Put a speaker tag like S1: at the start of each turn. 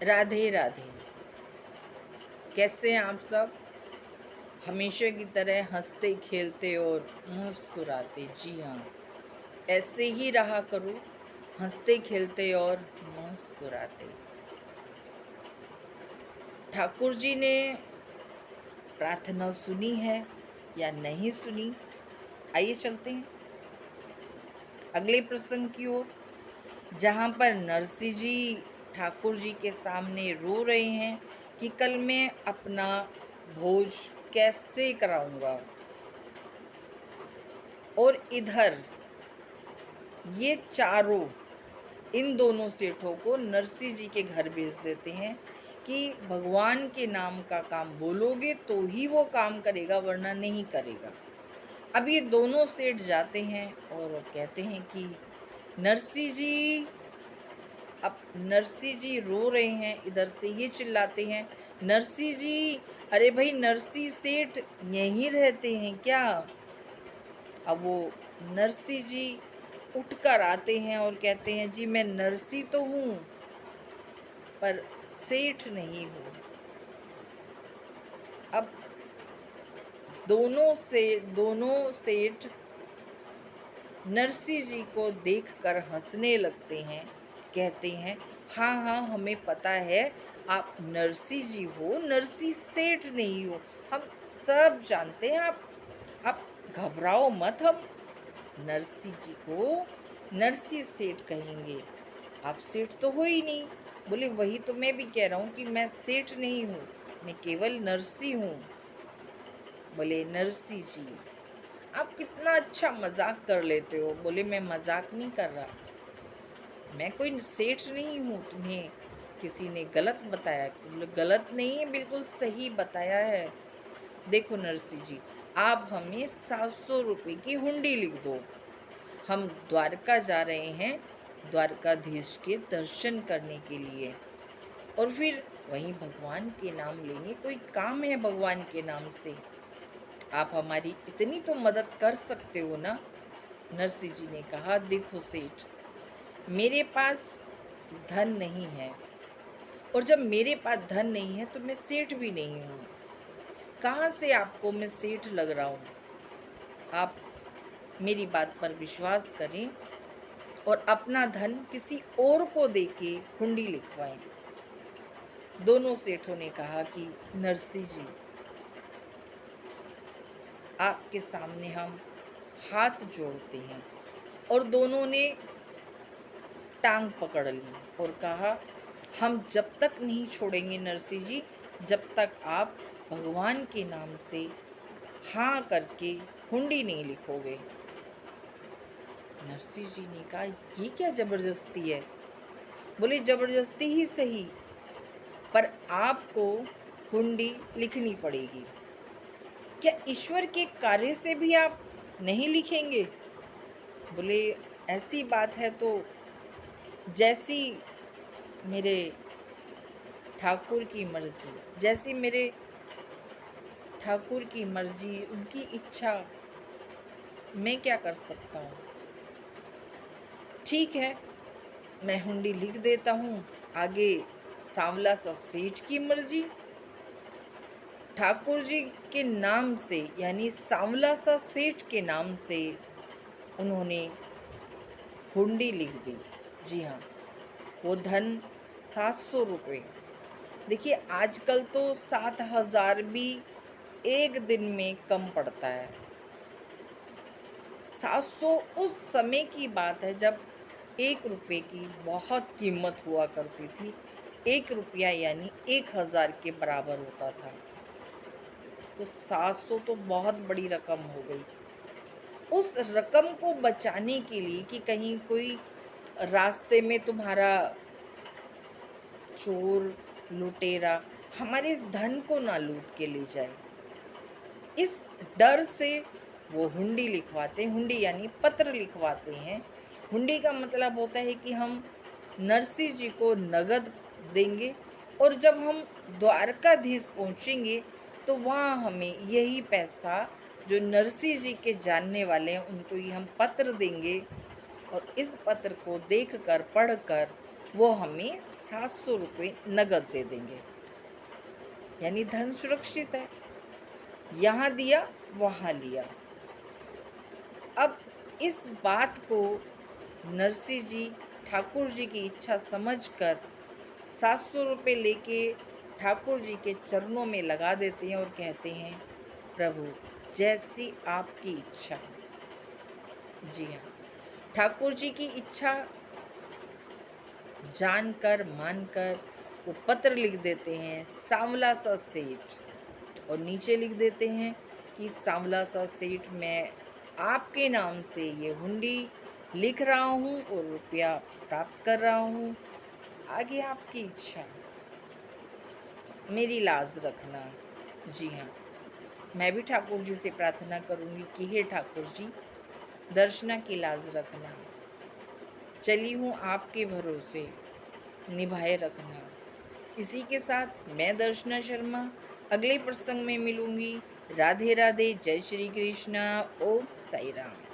S1: राधे राधे। कैसे हैं आप सब? हमेशा की तरह हंसते खेलते और मुस्कुराते। जी हाँ, ऐसे ही रहा करो, हंसते खेलते और मुस्कुराते। ठाकुर जी ने प्रार्थना सुनी है या नहीं सुनी? आइए चलते हैं अगले प्रसंग की ओर, जहाँ पर नरसिंह जी ठाकुर जी के सामने रो रहे हैं कि कल मैं अपना भोज कैसे कराऊंगा। और इधर ये चारों इन दोनों सेठों को नरसिंह जी के घर भेज देते हैं कि भगवान के नाम का काम बोलोगे तो ही वो काम करेगा, वरना नहीं करेगा। अब ये दोनों सेठ जाते हैं और कहते हैं कि नरसिंह जी, अब नरसिंह जी रो रहे हैं। इधर से ये चिल्लाते हैं, नरसिंह जी, अरे भाई नरसिंह सेठ यहीं रहते हैं क्या? अब वो नरसिंह जी उठकर आते हैं और कहते हैं, जी मैं नरसिंह तो हूँ पर सेठ नहीं हूँ। अब दोनों सेठ नरसिंह जी को देखकर हंसने लगते हैं। कहते हैं, हाँ हाँ हमें पता है आप नरसिंह जी हो, नरसिंह सेठ नहीं हो। हम सब जानते हैं। आप घबराओ मत, हम नरसिंह जी को नरसिंह सेठ कहेंगे। आप सेठ तो हो ही नहीं। बोले वही तो मैं भी कह रहा हूँ कि मैं सेठ नहीं हूँ, मैं केवल नरसिंह हूँ। बोले नरसिंह जी, आप कितना अच्छा मजाक कर लेते हो। बोले मैं मजाक नहीं कर रहा, मैं कोई सेठ नहीं हूँ, तुम्हें किसी ने गलत बताया। बोले गलत नहीं है, बिल्कुल सही बताया है। देखो नरसिंह जी, आप हमें 700 रुपये की हुंडी लिख दो। हम द्वारका जा रहे हैं द्वारकाधीश के दर्शन करने के लिए, और फिर वहीं भगवान के नाम लेंगे। कोई काम है भगवान के नाम से, आप हमारी इतनी तो मदद कर सकते हो ना। नरसिंह जी ने कहा, देखो सेठ, मेरे पास धन नहीं है, और जब मेरे पास धन नहीं है तो मैं सेठ भी नहीं हूँ। कहाँ से आपको मैं सेठ लग रहा हूँ? आप मेरी बात पर विश्वास करें और अपना धन किसी और को देके हुंडी लिखवाएं। दोनों सेठों ने कहा कि नरसिंह जी, आपके सामने हम हाथ जोड़ते हैं। और दोनों ने टांग पकड़ ली और कहा, हम जब तक नहीं छोड़ेंगे नरसिंह जी, जब तक आप भगवान के नाम से हाँ करके हुंडी नहीं लिखोगे। नरसिंह जी ने कहा, ये क्या जबरदस्ती है? बोले जबरदस्ती ही सही, पर आपको हुंडी लिखनी पड़ेगी। क्या ईश्वर के कार्य से भी आप नहीं लिखेंगे? बोले ऐसी बात है तो जैसी मेरे ठाकुर की मर्जी, जैसी मेरे ठाकुर की मर्जी, उनकी इच्छा, मैं क्या कर सकता हूँ। ठीक है, मैं हुंडी लिख देता हूँ, आगे सांवला सा सेठ की मर्जी। ठाकुर जी के नाम से, यानी सांवला सा सेठ के नाम से उन्होंने हुंडी लिख दी। जी हाँ, वो धन 700 रुपये। देखिए आजकल तो 7,000 भी एक दिन में कम पड़ता है। 700 उस समय की बात है जब 1 रुपये की बहुत कीमत हुआ करती थी। 1 रुपया यानी 1,000 के बराबर होता था। तो 700 तो बहुत बड़ी रकम हो गई। उस रकम को बचाने के लिए कि कहीं कोई रास्ते में तुम्हारा चोर लुटेरा हमारे इस धन को ना लूट के ले जाए, इस डर से वो हुंडी लिखवाते हैं। हुंडी यानी पत्र लिखवाते हैं। हुंडी का मतलब होता है कि हम नरसिंह जी को नगद देंगे, और जब हम द्वारकाधीश पहुंचेंगे तो वहाँ हमें यही पैसा, जो नरसिंह जी के जानने वाले हैं, उनको ही हम पत्र देंगे। और इस पत्र को देखकर पढ़कर वो हमें 700 रुपये नगद दे देंगे। यानी धन सुरक्षित है, यहाँ दिया वहाँ लिया। अब इस बात को नरसिंह जी ठाकुर जी की इच्छा समझकर 700 रुपये लेके ठाकुर जी के चरणों में लगा देते हैं और कहते हैं, प्रभु जैसी आपकी इच्छा। जी हाँ, ठाकुर जी की इच्छा जानकर मानकर वो पत्र लिख देते हैं, सांवला सा सेठ, और नीचे लिख देते हैं कि सांवला सा सेठ, मैं आपके नाम से ये हुंडी लिख रहा हूँ और रुपया प्राप्त कर रहा हूँ, आगे आपकी इच्छा, मेरी लाज रखना। जी हाँ, मैं भी ठाकुर जी से प्रार्थना करूँगी कि हे ठाकुर जी, दर्शना की लाज रखना, चली हूँ आपके भरोसे, निभाए रखना। इसी के साथ मैं दर्शना शर्मा अगले प्रसंग में मिलूंगी। राधे राधे, जय श्री कृष्णा, ओम साई राम।